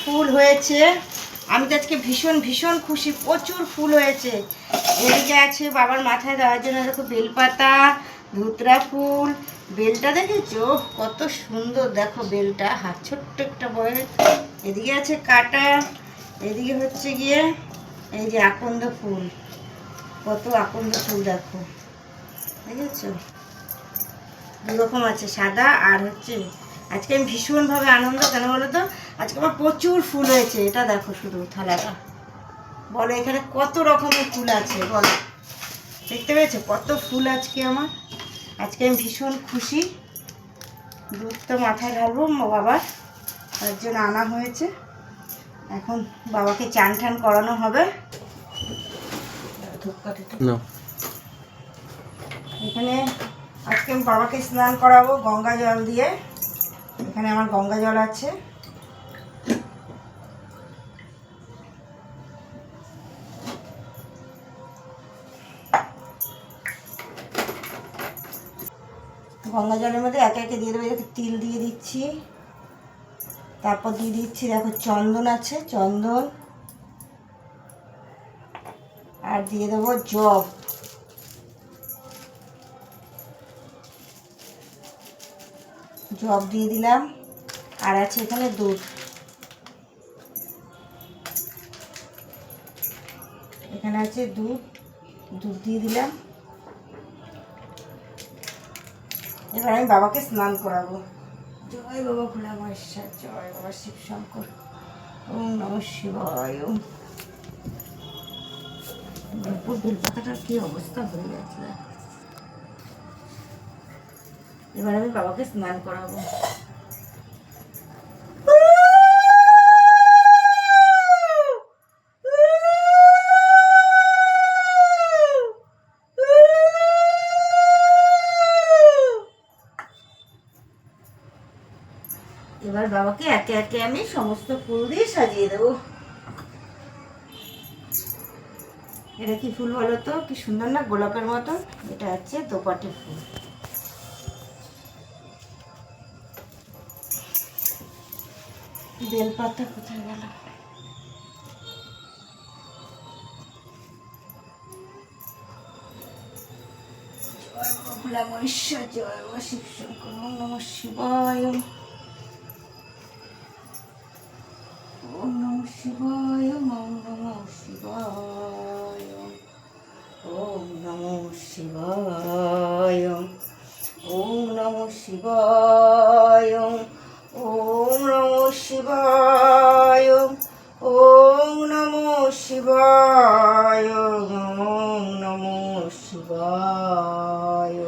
ফুল হয়েছে। আমি তো আজকে ভীষণ ভীষণ খুশি, প্রচুর ফুল হয়েছে। এদিকে আছে বাবার মাথায় দেওয়ার জন্য দেখো বেলপাতা, ধুতরা ফুল। বেলটা দেখেছো কত সুন্দর, দেখো বেলটা হাত ছোট্ট একটা বয়স। এদিকে আছে কাটা, এদিকে হচ্ছে গিয়ে এই যে আকন্দ ফুল, কত আকন্দ ফুল দেখো, দেখেছো দুরকম আছে, সাদা আর হচ্ছে। আজকে আমি ভীষণভাবে আনন্দ, কেন বলো তো, আজকে আমার প্রচুর ফুল হয়েছে। এটা দেখো শুধু থালাটা, বলো এখানে কত রকমের ফুল আছে বলো, দেখতে পেয়েছো কত ফুল আজকে আমার। আজকে আমি ভীষণ খুশি। দুধ তো মাথায় ঢালবো বাবার, তার জন্য আনা হয়েছে। এখন বাবাকে চান টান করানো হবে। এখানে আজকে আমি বাবাকে স্নান করাবো গঙ্গা জল দিয়ে। এখানে আমার গঙ্গা জল আছে। গঙ্গা জলের মধ্যে একে একে দিয়ে দেবো। তিল দিয়ে দিচ্ছি, তারপর দিয়ে দিচ্ছি দেখো চন্দন আছে, চন্দন, আর দিয়ে দেবো জব, জব দিয়ে দিলাম। আর আছে এখানে দুধ, এখানে আছে দুধ, দুধ দিয়ে দিলাম। এবার আমি বাবাকে স্নান করাবো। জয় বাবা ভোলা মহেশ্বর, জয় বাবা শিব শঙ্কর, ওম নমঃ শিবায়। দুপুর বেলপাতাটার কি অবস্থা হয়ে গেছে। এবার আমি বাবাকে স্নান করাবো। এবার বাবাকে একে একে আমি সমস্ত ফুল দিয়ে সাজিয়ে দেবো। এটা কি ফুল বলো তো, কি সুন্দর না, গোলাপের মতো। এটা হচ্ছে দোপাটি ফুল। বেলপাতা কোথায় গেল? জয় ভোলা মহেশ্বর, জয় বাবা শিব শঙ্কর, ওম নমঃ শিবায়, ওম নমঃ শিবায়, ওম নমঃ শিবায়, ওম নমঃ শিবায়, ওম নমঃ শিবায়, ওম নমঃ শিবায়, ওম নমঃ শিবায়, ওম নমঃ শিবায়।